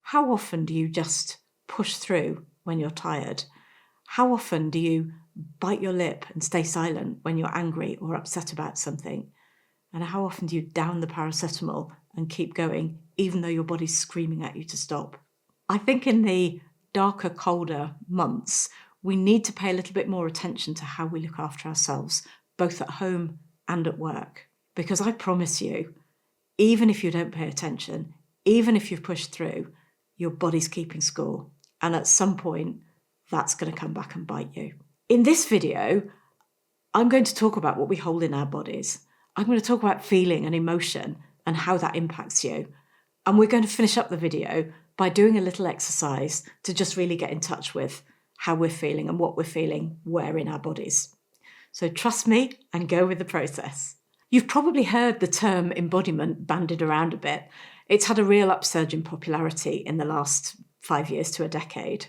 How often do you just push through when you're tired? How often do you bite your lip and stay silent when you're angry or upset about something? And how often do you down the paracetamol and keep going, even though your body's screaming at you to stop? I think in the darker, colder months, we need to pay a little bit more attention to how we look after ourselves, both at home and at work. Because I promise you, even if you don't pay attention, even if you've pushed through, your body's keeping score. And at some point, that's going to come back and bite you. In this video, I'm going to talk about what we hold in our bodies. I'm going to talk about feeling and emotion and how that impacts you. And we're going to finish up the video by doing a little exercise to just really get in touch with how we're feeling and what we're feeling where in our bodies. So trust me and go with the process. You've probably heard the term embodiment bandied around a bit. It's had a real upsurge in popularity in the last 5 years to a decade.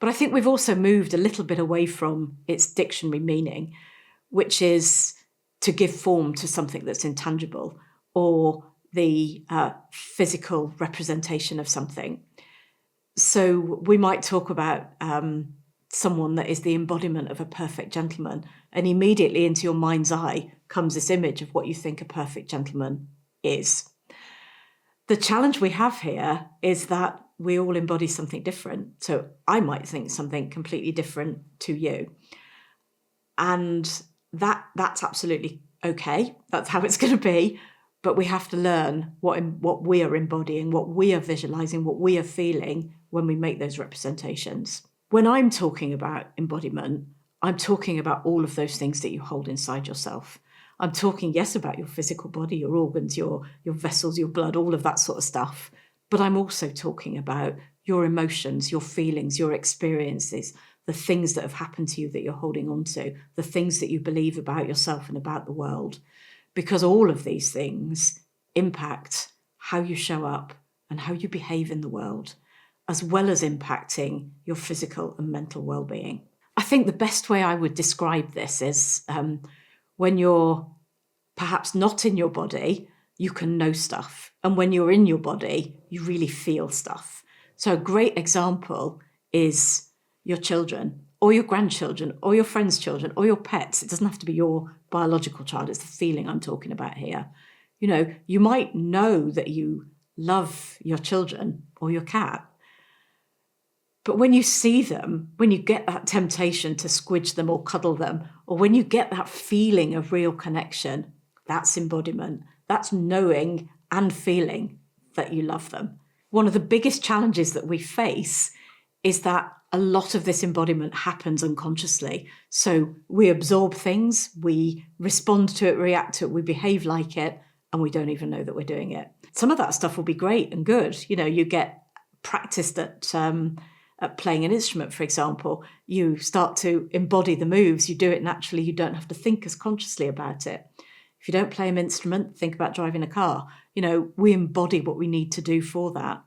But I think we've also moved a little bit away from its dictionary meaning, which is to give form to something that's intangible or the physical representation of something. So we might talk about someone that is the embodiment of a perfect gentleman, and immediately into your mind's eye comes this image of what you think a perfect gentleman is. The challenge we have here is that we all embody something different. So I might think something completely different to you. And that's absolutely okay. That's how it's going to be. But we have to learn what we are embodying, what we are visualizing, what we are feeling when we make those representations. When I'm talking about embodiment, I'm talking about all of those things that you hold inside yourself. I'm talking, yes, about your physical body, your organs, your vessels, your blood, all of that sort of stuff. But I'm also talking about your emotions, your feelings, your experiences, the things that have happened to you that you're holding on to, the things that you believe about yourself and about the world. Because all of these things impact how you show up and how you behave in the world, as well as impacting your physical and mental well-being. I think the best way I would describe this is when you're perhaps not in your body, you can know stuff. And when you're in your body, you really feel stuff. So a great example is your children or your grandchildren or your friends' children or your pets. It doesn't have to be your biological child. It's the feeling I'm talking about here. You know, you might know that you love your children or your cat. But when you see them, when you get that temptation to squidge them or cuddle them, or when you get that feeling of real connection, that's embodiment. That's knowing and feeling that you love them. One of the biggest challenges that we face is that a lot of this embodiment happens unconsciously. So we absorb things, we respond to it, react to it, we behave like it, and we don't even know that we're doing it. Some of that stuff will be great and good. You know, you get practiced at playing an instrument, for example. You start to embody the moves, you do it naturally, you don't have to think as consciously about it. If you don't play an instrument, think about driving a car. You know, we embody what we need to do for that.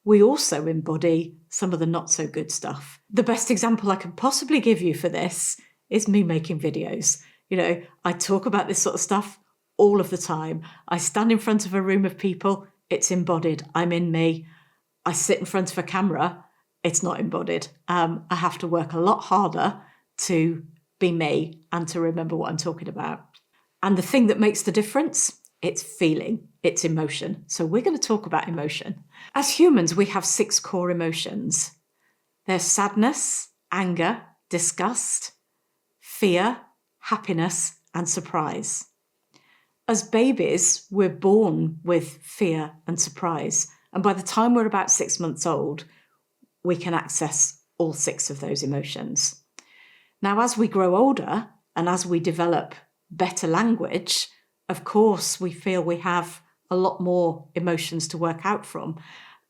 We also embody some of the not so good stuff. The best example I can possibly give you for this is me making videos. You know, I talk about this sort of stuff all of the time. I stand in front of a room of people, it's embodied, I'm in me. I sit in front of a camera, it's not embodied. I have to work a lot harder to be me and to remember what I'm talking about. And the thing that makes the difference, it's feeling, it's emotion. So we're going to talk about emotion. As humans, we have 6 core emotions. There's sadness, anger, disgust, fear, happiness, and surprise. As babies, we're born with fear and surprise. And by the time we're about 6 months old, we can access all 6 of those emotions. Now, as we grow older and as we develop better language, of course, we feel we have a lot more emotions to work out from.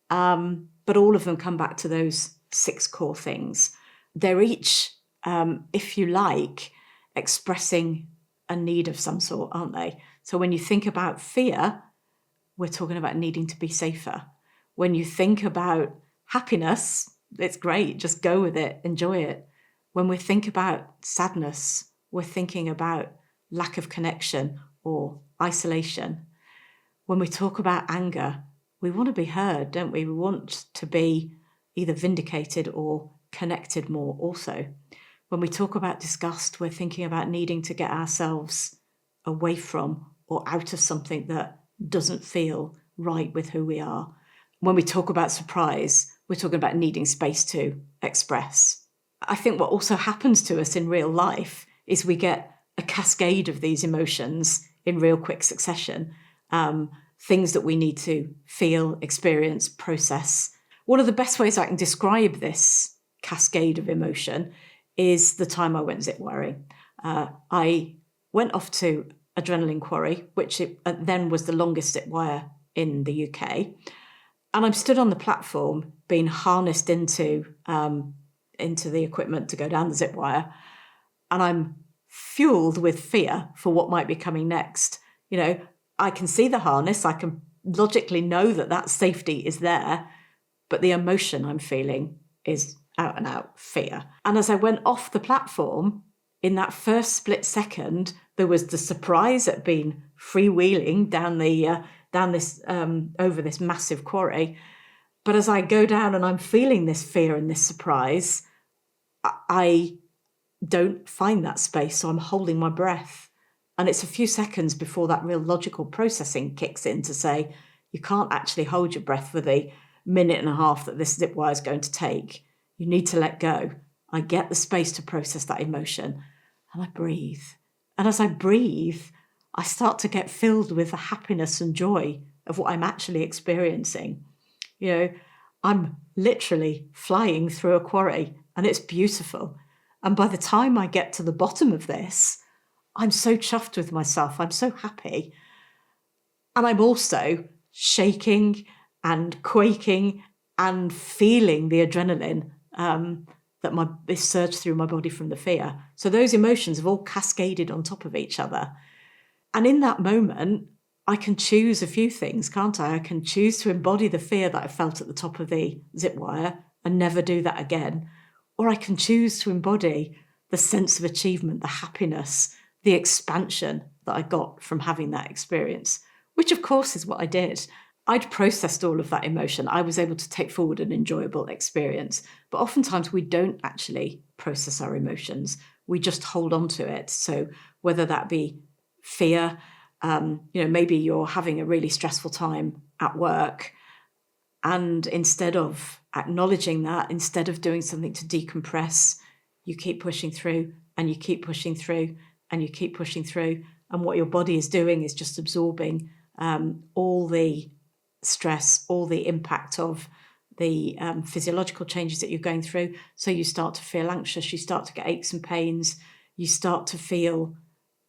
But all of them come back to those 6 core things. They're each, if you like, expressing a need of some sort, aren't they? So when you think about fear, we're talking about needing to be safer. When you think about happiness, it's great, just go with it, enjoy it. When we think about sadness, we're thinking about lack of connection or isolation. When we talk about anger, we want to be heard, don't we? We want to be either vindicated or connected more also. When we talk about disgust, we're thinking about needing to get ourselves away from or out of something that doesn't feel right with who we are. When we talk about surprise, we're talking about needing space to express. I think what also happens to us in real life is we get a cascade of these emotions in real quick succession, things that we need to feel, experience, process. One of the best ways I can describe this cascade of emotion is the time I went zip wiring. I went off to Adrenaline Quarry, which then was the longest zip wire in the UK. And I'm stood on the platform being harnessed into the equipment to go down the zip wire. And I'm fueled with fear for what might be coming next. You know, I can see the harness. I can logically know that safety is there. But the emotion I'm feeling is out and out fear. And as I went off the platform, in that first split second, there was the surprise at being freewheeling over this massive quarry. But as I go down and I'm feeling this fear and this surprise, I don't find that space. So I'm holding my breath. And it's a few seconds before that real logical processing kicks in to say, you can't actually hold your breath for the minute and a half that this zip wire is going to take. You need to let go. I get the space to process that emotion and I breathe. And as I breathe, I start to get filled with the happiness and joy of what I'm actually experiencing. You know, I'm literally flying through a quarry and it's beautiful. And by the time I get to the bottom of this, I'm so chuffed with myself. I'm so happy. And I'm also shaking and quaking and feeling the adrenaline that is surged through my body from the fear. So those emotions have all cascaded on top of each other. And in that moment, I can choose a few things, can't I? I can choose to embody the fear that I felt at the top of the zip wire and never do that again. Or I can choose to embody the sense of achievement, the happiness, the expansion that I got from having that experience, which of course is what I did. I'd processed all of that emotion. I was able to take forward an enjoyable experience. But oftentimes we don't actually process our emotions. We just hold on to it. So whether that be fear, maybe you're having a really stressful time at work, and instead of acknowledging that, instead of doing something to decompress, you keep pushing through and you keep pushing through and you keep pushing through. And what your body is doing is just absorbing all the stress, all the impact of the physiological changes that you're going through. So you start to feel anxious, you start to get aches and pains, you start to feel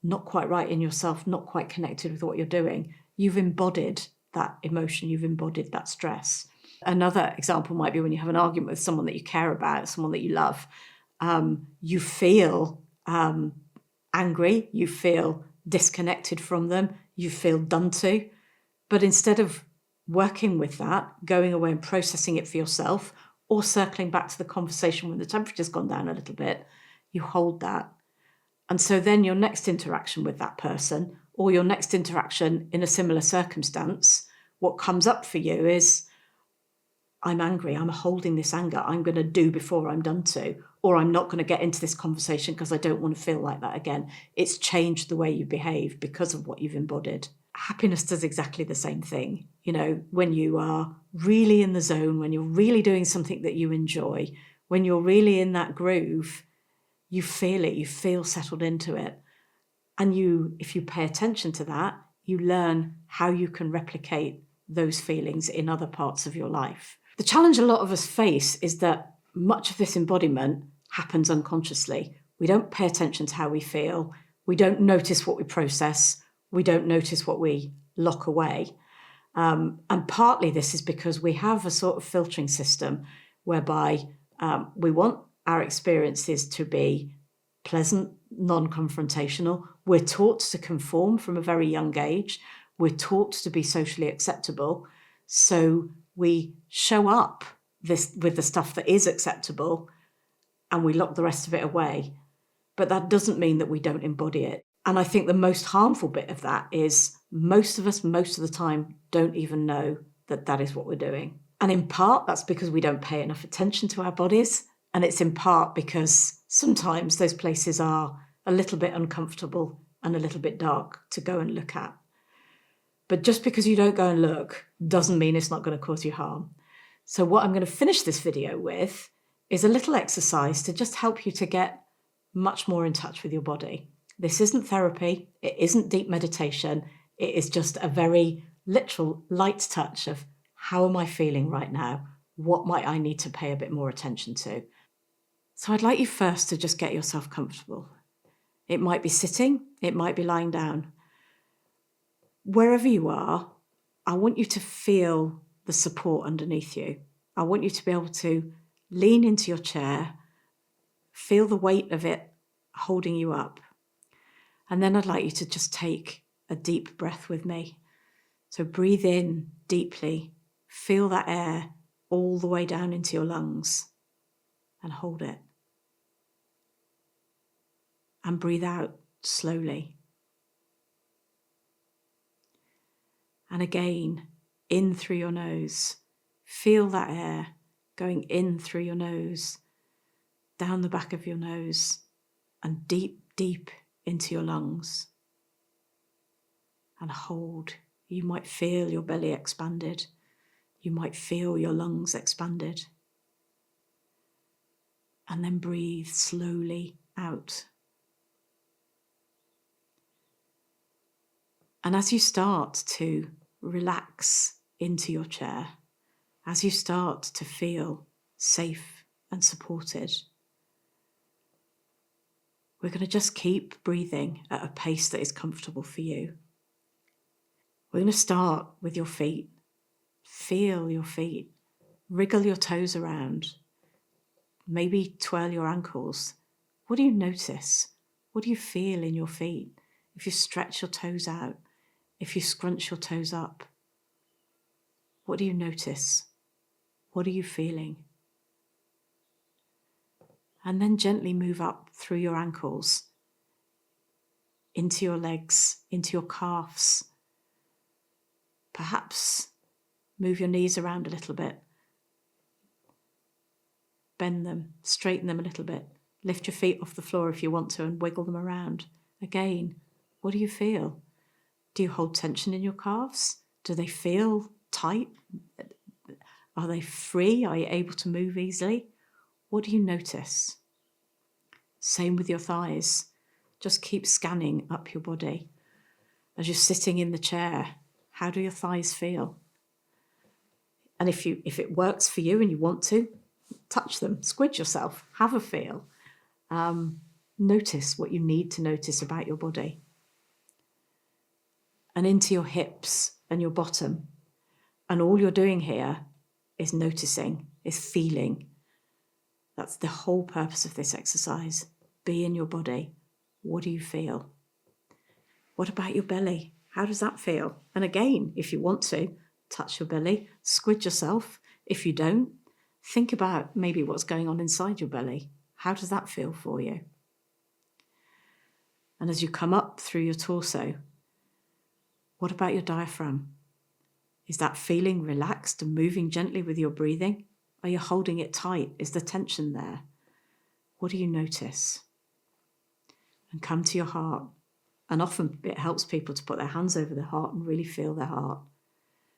not quite right in yourself, not quite connected with what you're doing. You've embodied that emotion, you've embodied that stress. Another example might be when you have an argument with someone that you care about, someone that you love. You feel angry, you feel disconnected from them, you feel done to. But instead of working with that, going away and processing it for yourself, or circling back to the conversation when the temperature's gone down a little bit, you hold that. And so then your next interaction with that person, or your next interaction in a similar circumstance, what comes up for you is, I'm angry, I'm holding this anger, I'm going to do before I'm done to, or I'm not going to get into this conversation because I don't want to feel like that again. It's changed the way you behave because of what you've embodied. Happiness does exactly the same thing. You know, when you are really in the zone, when you're really doing something that you enjoy, when you're really in that groove, you feel it, you feel settled into it. And if you pay attention to that, you learn how you can replicate those feelings in other parts of your life. The challenge a lot of us face is that much of this embodiment happens unconsciously. We don't pay attention to how we feel. We don't notice what we process. We don't notice what we lock away. And partly this is because we have a sort of filtering system whereby we want our experiences to be pleasant, non-confrontational. We're taught to conform from a very young age. We're taught to be socially acceptable. So we show up with the stuff that is acceptable and we lock the rest of it away. But that doesn't mean that we don't embody it. And I think the most harmful bit of that is most of us, most of the time, don't even know that that is what we're doing. And in part, that's because we don't pay enough attention to our bodies. And it's in part because sometimes those places are a little bit uncomfortable and a little bit dark to go and look at. But just because you don't go and look doesn't mean it's not going to cause you harm. So what I'm going to finish this video with is a little exercise to just help you to get much more in touch with your body. This isn't therapy. It isn't deep meditation. It is just a very literal light touch of how am I feeling right now? What might I need to pay a bit more attention to? So I'd like you first to just get yourself comfortable. It might be sitting. It might be lying down. Wherever you are, I want you to feel the support underneath you. I want you to be able to lean into your chair, feel the weight of it holding you up. And then I'd like you to just take a deep breath with me. So breathe in deeply, feel that air all the way down into your lungs and hold it. And breathe out slowly. And again, in through your nose. Feel that air going in through your nose, down the back of your nose, and deep, deep into your lungs. And hold. You might feel your belly expanded. You might feel your lungs expanded. And then breathe slowly out. And as you start to relax into your chair, as you start to feel safe and supported, we're going to just keep breathing at a pace that is comfortable for you. We're going to start with your feet. Feel your feet. Wriggle your toes around. Maybe twirl your ankles. What do you notice? What do you feel in your feet? If you stretch your toes out, if you scrunch your toes up, what do you notice? What are you feeling? And then gently move up through your ankles, into your legs, into your calves. Perhaps move your knees around a little bit. Bend them, straighten them a little bit. Lift your feet off the floor if you want to and wiggle them around. Again, what do you feel? Do you hold tension in your calves? Do they feel tight? Are they free? Are you able to move easily? What do you notice? Same with your thighs. Just keep scanning up your body. As you're sitting in the chair, how do your thighs feel? And if it works for you and you want to, touch them, squidge yourself, have a feel. Notice what you need to notice about your body. And into your hips and your bottom. And all you're doing here is noticing, is feeling. That's the whole purpose of this exercise. Be in your body. What do you feel? What about your belly? How does that feel? And again, if you want to, touch your belly, squidge yourself. If you don't, think about maybe what's going on inside your belly. How does that feel for you? And as you come up through your torso, what about your diaphragm? Is that feeling relaxed and moving gently with your breathing? Are you holding it tight? Is the tension there? What do you notice? And come to your heart. And often it helps people to put their hands over their heart and really feel their heart.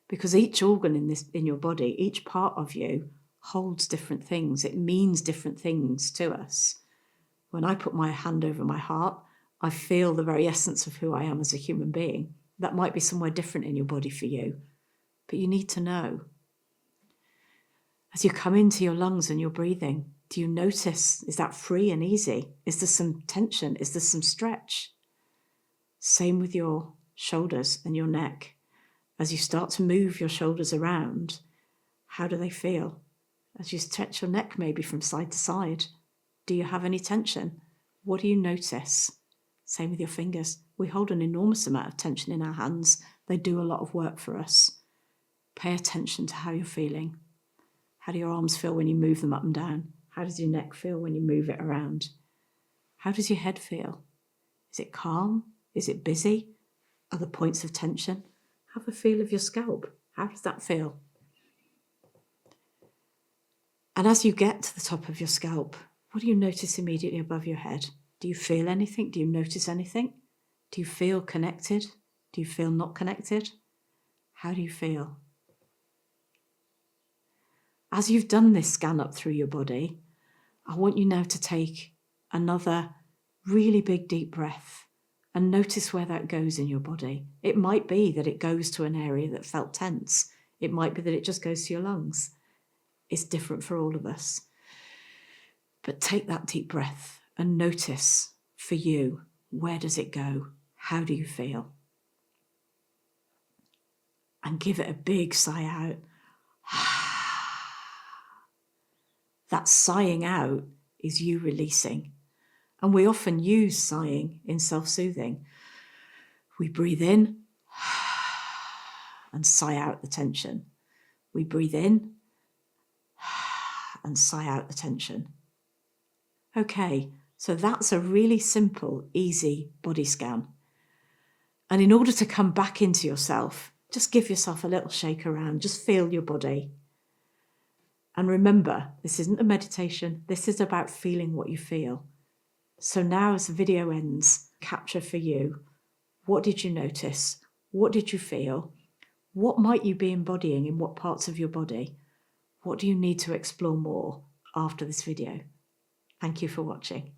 Because each organ in your body, each part of you holds different things. It means different things to us. When I put my hand over my heart, I feel the very essence of who I am as a human being. That might be somewhere different in your body for you, but you need to know. As you come into your lungs and your breathing, do you notice, is that free and easy? Is there some tension? Is there some stretch? Same with your shoulders and your neck. As you start to move your shoulders around, how do they feel? As you stretch your neck maybe from side to side, do you have any tension? What do you notice? Same with your fingers. We hold an enormous amount of tension in our hands. They do a lot of work for us. Pay attention to how you're feeling. How do your arms feel when you move them up and down? How does your neck feel when you move it around? How does your head feel? Is it calm? Is it busy? Are there points of tension? Have a feel of your scalp. How does that feel? And as you get to the top of your scalp, what do you notice immediately above your head? Do you feel anything? Do you notice anything? Do you feel connected? Do you feel not connected? How do you feel? As you've done this scan up through your body, I want you now to take another really big deep breath and notice where that goes in your body. It might be that it goes to an area that felt tense. It might be that it just goes to your lungs. It's different for all of us. But take that deep breath and notice for you, where does it go? How do you feel? And give it a big sigh out. That sighing out is you releasing. And we often use sighing in self-soothing. We breathe in and sigh out the tension. We breathe in and sigh out the tension. Okay, so that's a really simple, easy body scan. And in order to come back into yourself, just give yourself a little shake around, just feel your body. And remember, this isn't a meditation, this is about feeling what you feel. So now as the video ends, capture for you, what did you notice? What did you feel? What might you be embodying in what parts of your body? What do you need to explore more after this video? Thank you for watching.